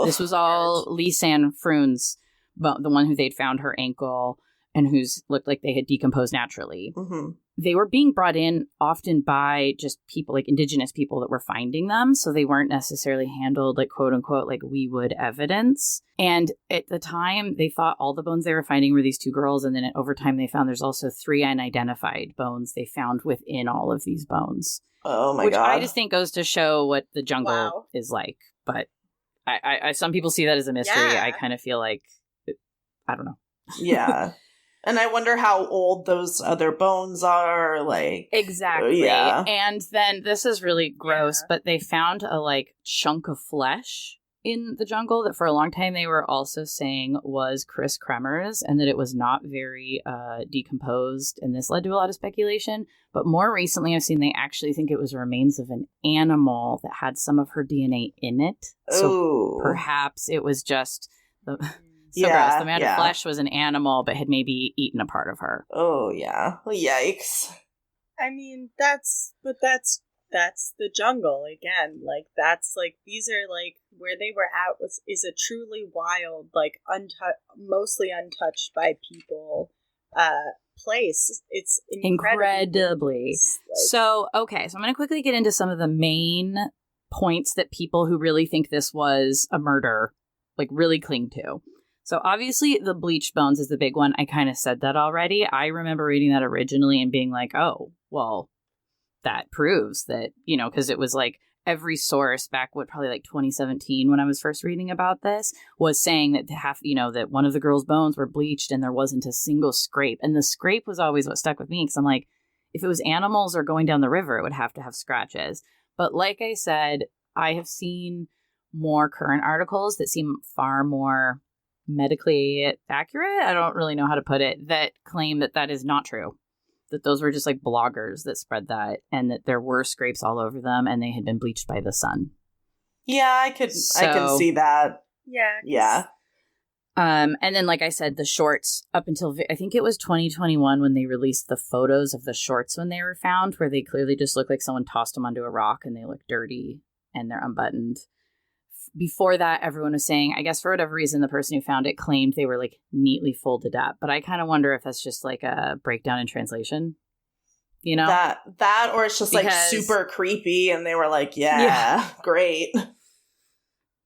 This was all Lisanne Froon's, the one who they'd found her ankle and who's looked like they had decomposed naturally. Mm-hmm. They were being brought in often by just people, like indigenous people that were finding them. So they weren't necessarily handled like quote unquote, like we would evidence. And at the time they thought all the bones they were finding were these 2 girls. And then over time they found there's also 3 unidentified bones they found within all of these bones. Oh my God. Which I just think goes to show what the jungle is like. But I some people see that as a mystery. Yeah. I kind of feel like, I don't know. Yeah. And I wonder how old those other bones are, like... Exactly. Yeah. And then, this is really gross, but they found a, like, chunk of flesh in the jungle that for a long time they were also saying was Chris Kremer's, and that it was not very decomposed, and this led to a lot of speculation. But more recently, I've seen they actually think it was remains of an animal that had some of her DNA in it. So perhaps it was just... gross. The man of flesh was an animal, but had maybe eaten a part of her. Oh, yeah. Yikes. I mean, that's the jungle again. Like, that's like, these are like, where they were at is a truly wild, like, mostly untouched by people place. It's incredibly. So I'm going to quickly get into some of the main points that people who really think this was a murder, like, really cling to. So obviously the bleached bones is the big one. I kind of said that already. I remember reading that originally and being like, oh, well, that proves that, because it was like every source back, probably like 2017 when I was first reading about this, was saying that that one of the girls' bones were bleached and there wasn't a single scrape. And the scrape was always what stuck with me because I'm like, if it was animals or going down the river, it would have to have scratches. But like I said, I have seen more current articles that seem far more medically accurate, I don't really know how to put it, that claim that is not true. That those were just like bloggers that spread that, and that there were scrapes all over them and they had been bleached by the sun. Yeah, I can see that. Yeah. And then, like I said, the shorts up until I think it was 2021 when they released the photos of the shorts when they were found, where they clearly just look like someone tossed them onto a rock and they look dirty and they're unbuttoned. Before that, everyone was saying, I guess for whatever reason, the person who found it claimed they were like neatly folded up. But I kind of wonder if that's just like a breakdown in translation. That or it's just like super creepy and they were like, yeah. Great.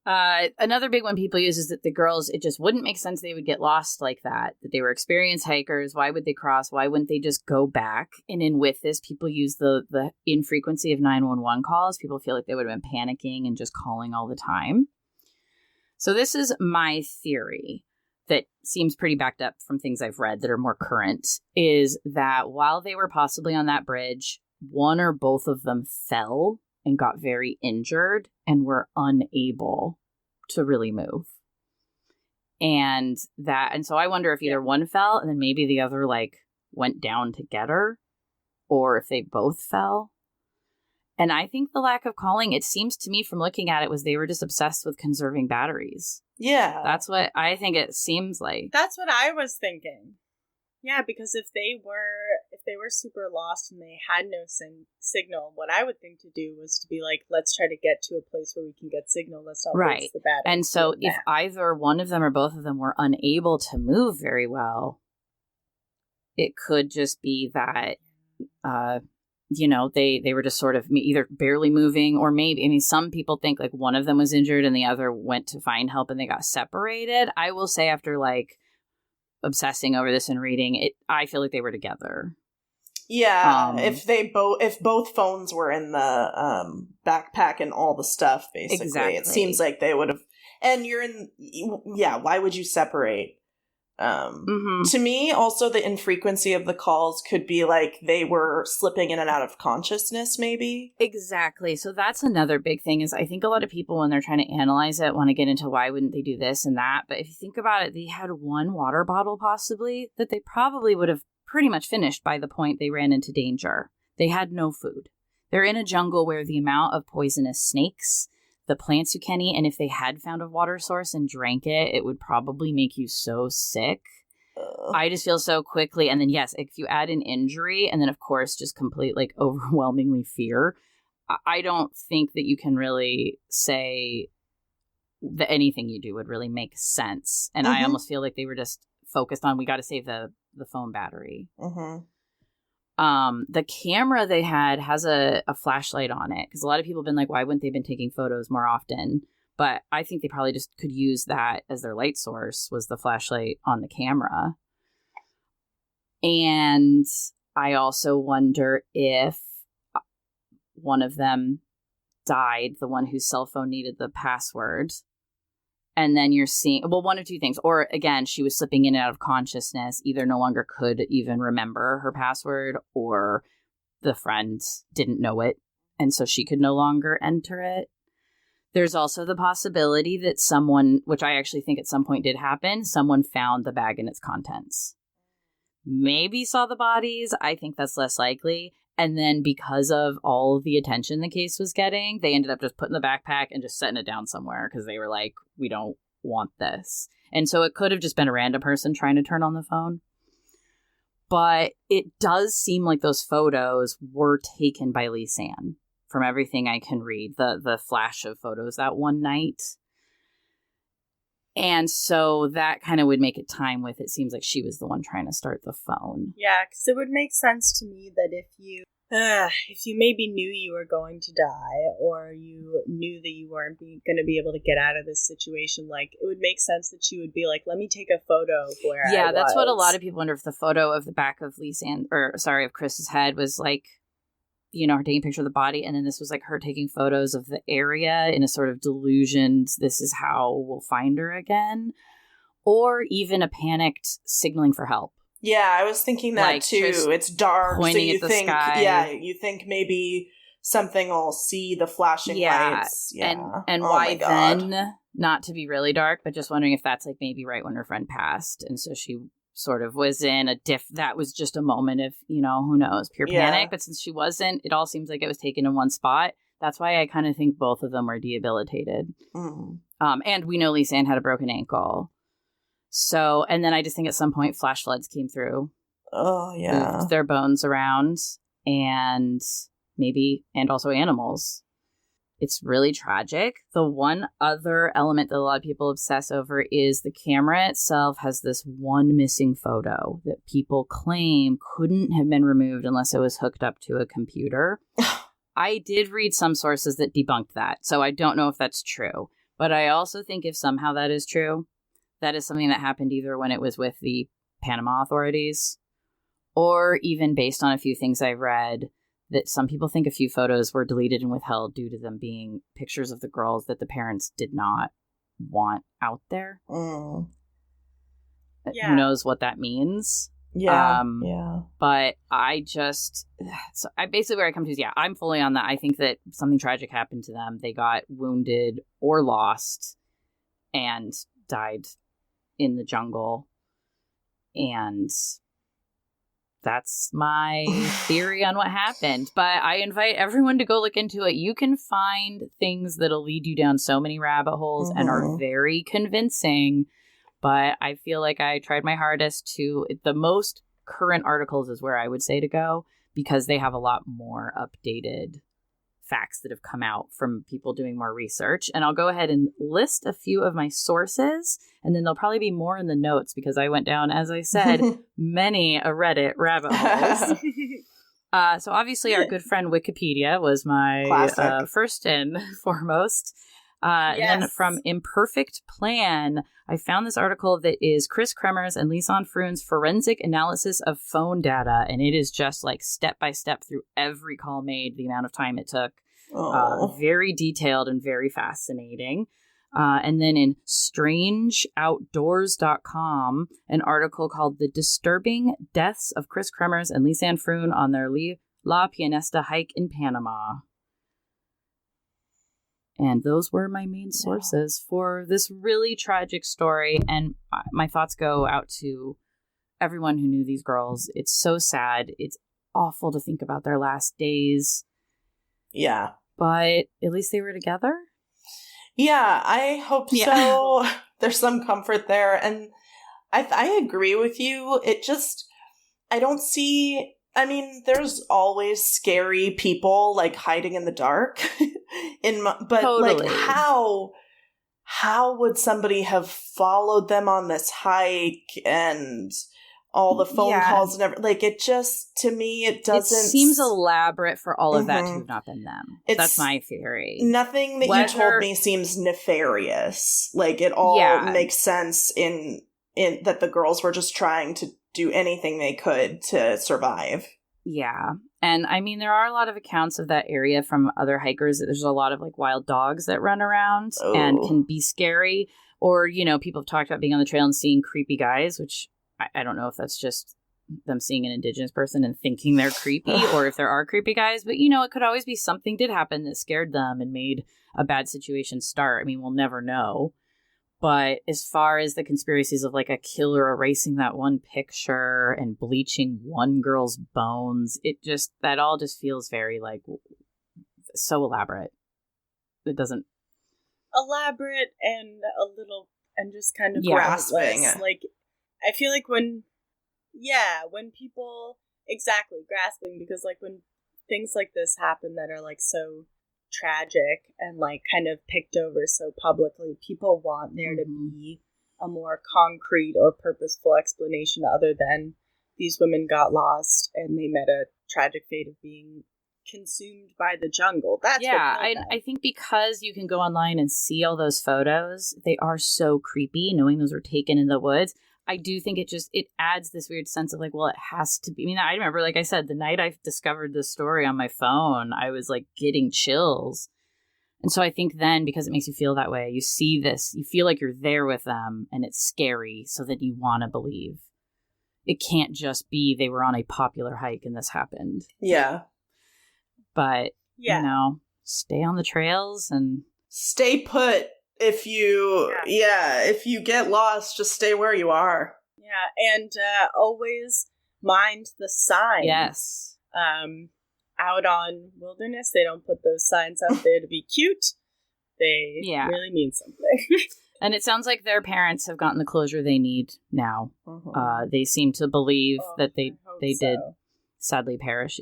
Another big one people use is that the girls, it just wouldn't make sense they would get lost like that they were experienced hikers. Why would they cross? Why wouldn't they just go back? And in with this, people use the infrequency of 911 calls. People feel like they would have been panicking and just calling all the time. So this is my theory that seems pretty backed up from things I've read that are more current, is that while they were possibly on that bridge, one or both of them fell and got very injured and were unable to really move. And so I wonder if either one fell and then maybe the other like went down to get her, or if they both fell. And I think the lack of calling, it seems to me from looking at it, was they were just obsessed with conserving batteries. Yeah. That's what I think it seems like. That's what I was thinking. Yeah, because if they were super lost and they had no signal, what I would think to do was to be like, let's try to get to a place where we can get signal. Let's not waste the battery. And so if either one of them or both of them were unable to move very well, it could just be that, you know, they were just sort of either barely moving or maybe, I mean, some people think like one of them was injured and the other went to find help and they got separated. I will say after like obsessing over this and reading it, I feel like they were together. Yeah, if both phones were in the backpack and all the stuff, basically, exactly. It seems like they would have. And why would you separate? To me, also the infrequency of the calls could be like they were slipping in and out of consciousness, maybe. Exactly. So that's another big thing is I think a lot of people when they're trying to analyze it want to get into why wouldn't they do this and that. But if you think about it, they had one water bottle possibly that they probably would have pretty much finished by the point they ran into danger. They had no food. They're in a jungle where the amount of poisonous snakes, the plants you can eat, and if they had found a water source and drank it, it would probably make you so sick. I just feel so quickly. And then, yes, if you add an injury and then, of course, just complete, like, overwhelmingly fear, I don't think that you can really say that anything you do would really make sense. And I almost feel like they were just focused on, we got to save the phone battery. The camera they had has a flashlight on it because a lot of people have been like, why wouldn't they have been taking photos more often? But I think they probably just could use that as their light source, was the flashlight on the camera. And I also wonder if one of them died, the one whose cell phone needed the password. And then you're seeing, well, one of two things. Or again, she was slipping in and out of consciousness, either no longer could even remember her password or the friend didn't know it. And so she could no longer enter it. There's also the possibility that someone, which I actually think at some point did happen, someone found the bag and its contents. Maybe saw the bodies. I think that's less likely. And then because of all of the attention the case was getting, they ended up just putting the backpack and just setting it down somewhere because they were like, we don't want this. And so it could have just been a random person trying to turn on the phone. But it does seem like those photos were taken by Lisanne from everything I can read, the flash of photos that one night. And so that kind of would make it time with, it seems like she was the one trying to start the phone. Yeah, because it would make sense to me that if you maybe knew you were going to die, or you knew that you weren't going to be able to get out of this situation, like, it would make sense that you would be like, let me take a photo of where I was. That's what a lot of people wonder, if the photo of the back of of Chris's head was like, you know, her taking a picture of the body, and then this was like her taking photos of the area in a sort of delusioned, this is how we'll find her again, or even a panicked signaling for help. Yeah, I was thinking that like, too. It's dark, pointing so you at the think, sky. Yeah, you think maybe something will see the flashing lights. Yeah, and why then? Not to be really dark, but just wondering if that's like maybe right when her friend passed, and so she sort of was in a that was just a moment of, you know, who knows, pure panic. But since she wasn't, it all seems like it was taken in one spot. That's why I kind of think both of them were debilitated. And we know Lisanne had a broken ankle. So, and then I just think at some point flash floods came through. Oh, yeah. Moved their bones around, and also animals. It's really tragic. The one other element that a lot of people obsess over is the camera itself has this one missing photo that people claim couldn't have been removed unless it was hooked up to a computer. I did read some sources that debunked that, so I don't know if that's true. But I also think if somehow that is true, that is something that happened either when it was with the Panama authorities, or even based on a few things I've read, that some people think a few photos were deleted and withheld due to them being pictures of the girls that the parents did not want out there. Yeah. Who knows what that means? Yeah. But basically where I come to is, I'm fully on that. I think that something tragic happened to them. They got wounded or lost and died in the jungle. And that's my theory on what happened. But I invite everyone to go look into it. You can find things that'll lead you down so many rabbit holes and are very convincing. But I feel like I tried my hardest to... The most current articles is where I would say to go, because they have a lot more updated facts that have come out from people doing more research. And I'll go ahead and list a few of my sources, and then there'll probably be more in the notes because I went down, as I said, many a Reddit rabbit holes. So obviously our good friend Wikipedia was my first and foremost. And then from Imperfect Plan, I found this article that is Chris Kremers and Lisanne Froon's forensic analysis of phone data. And it is just like step by step through every call made, the amount of time it took. Very detailed and very fascinating. And then in strangeoutdoors.com, an article called The Disturbing Deaths of Chris Kremers and Lisanne Froon on their La Pianista hike in Panama. And those were my main sources for this really tragic story. And my thoughts go out to everyone who knew these girls. It's so sad. It's awful to think about their last days. Yeah. But at least they were together. Yeah, I hope so. There's some comfort there. And I agree with you. It just, I don't see, I mean, there's always scary people like hiding in the dark. But totally. Like how would somebody have followed them on this hike and all the phone calls and everything? Like, it just, to me, it doesn't... It seems elaborate for all of that to have not been them. That's my theory. Nothing that you told me seems nefarious. Like, it all makes sense in that the girls were just trying to do anything they could to survive. Yeah. And I mean, there are a lot of accounts of that area from other hikers. There's a lot of like wild dogs that run around and can be scary. Or, you know, people have talked about being on the trail and seeing creepy guys, which I don't know if that's just them seeing an indigenous person and thinking they're creepy or if there are creepy guys. But, you know, it could always be something did happen that scared them and made a bad situation start. I mean, we'll never know. But as far as the conspiracies of like a killer erasing that one picture and bleaching one girl's bones, that all just feels very like so elaborate. It doesn't. Elaborate and a little, and just kind of grasping. Like, I feel like when people, exactly, grasping, because like when things like this happen that are like so tragic and like kind of picked over so publicly, people want there to be a more concrete or purposeful explanation other than these women got lost and they met a tragic fate of being consumed by the jungle. That's I think because you can go online and see all those photos, they are so creepy knowing those were taken in the woods. I do think it adds this weird sense of like, well, it has to be. I mean, I remember, like I said, the night I discovered this story on my phone, I was like getting chills. And so I think then, because it makes you feel that way, you see this, you feel like you're there with them and it's scary. So that you want to believe it can't just be they were on a popular hike and this happened. Yeah. But, you know, stay on the trails and stay put. If you get lost, just stay where you are. Yeah, and always mind the signs. Yes. Out on Wilderness, they don't put those signs out there to be cute. They really mean something. And it sounds like their parents have gotten the closure they need now. They seem to believe that they did sadly perish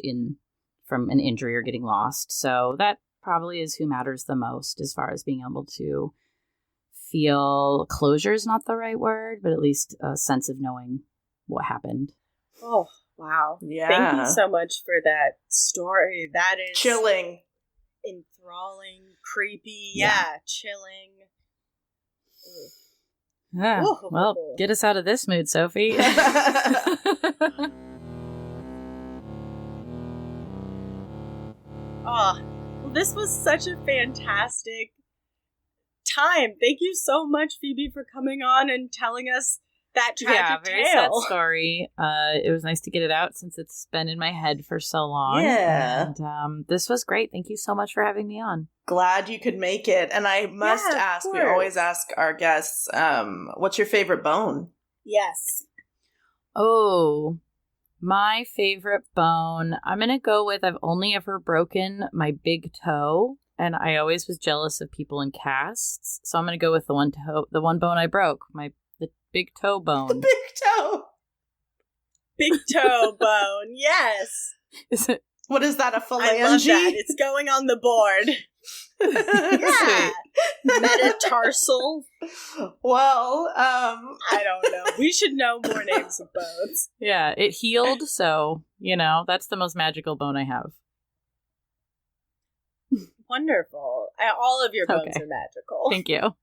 from an injury or getting lost. So that probably is who matters the most as far as being able to feel closure is not the right word, but at least a sense of knowing what happened. Oh, wow. Yeah. Thank you so much for that story. That is chilling. Enthralling, creepy, chilling. Yeah. Well, get us out of this mood, Sophie. Well, this was such a fantastic time. Thank you so much, Phoebe, for coming on and telling us that tragic very tale. sad story. It was nice to get it out since it's been in my head for so long. Yeah. And this was great. Thank you so much for having me on. Glad you could make it. And I must ask, we always ask our guests, what's your favorite bone? Yes. Oh, my favorite bone. I'm going to go with I've only ever broken my big toe. And I always was jealous of people in casts. So I'm going to go with the one bone I broke, the big toe bone. The big toe. Big toe bone, yes. What is that, a I love phalange? that. It's going on the board. Yeah. Metatarsal. Well, I don't know. We should know more names of bones. Yeah, it healed, so, that's the most magical bone I have. Wonderful. All of your bones Okay. are magical. Thank you.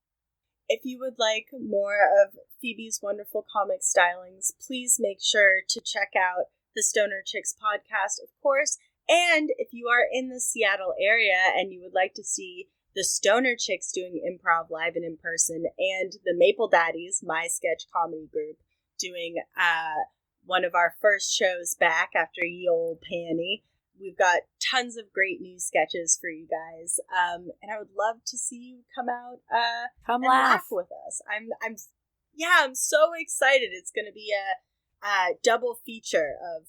If you would like more of Phoebe's wonderful comic stylings, please make sure to check out the Stoner Chicks podcast, of course. And if you are in the Seattle area and you would like to see the Stoner Chicks doing improv live and in person, and the Maple Daddies, my sketch comedy group, doing one of our first shows back after Ye Olde Panty, we've got tons of great new sketches for you guys. And I would love to see you come out Come and laugh laugh. with us. I'm so excited. It's going to be a double feature of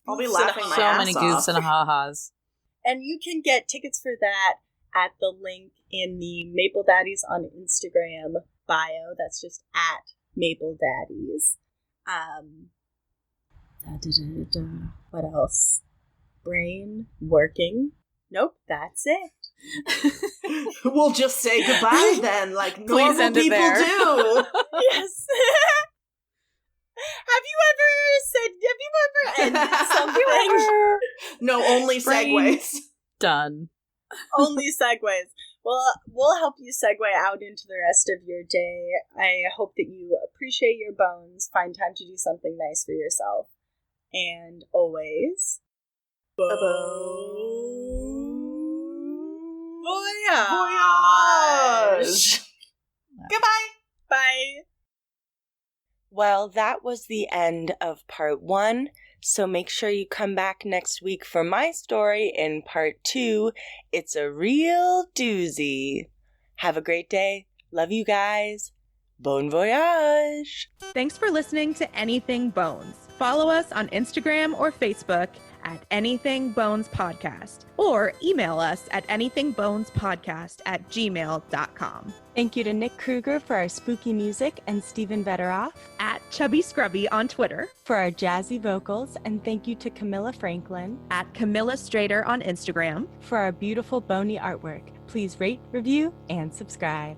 I'll be goofs and laughing my So ass many off. goofs and ha-has. and you can get tickets for that at the link in the Maple Daddies on Instagram bio. That's just at Maple Daddies. What else? Brain working. Nope, that's it. We'll just say goodbye then, like Please normal end it people there. do. Yes. Have you ever ended something? No, only Brain. segues. Done. Only segues. Well, we'll help you segue out into the rest of your day. I hope that you appreciate your bones, find time to do something nice for yourself, and always Voyage. Goodbye. Bye. Well, that was the end of part 1. So make sure you come back next week for my story in part 2. It's a real doozy. Have a great day. Love you guys. Bon voyage. Thanks for listening to Anything Bones. Follow us on Instagram or Facebook at Anything Bones Podcast, or email us at anythingbonespodcast@gmail.com. Thank you to Nick Kruger for our spooky music and Stephen Vetteroff At Chubby Scrubby on Twitter, for our jazzy vocals, and thank you to Camilla Franklin at Camilla Strader on Instagram. for our beautiful bony artwork. Please rate, review, and subscribe.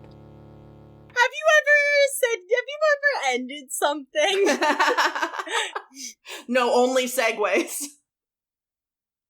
Have you ever ended something? No, only segues.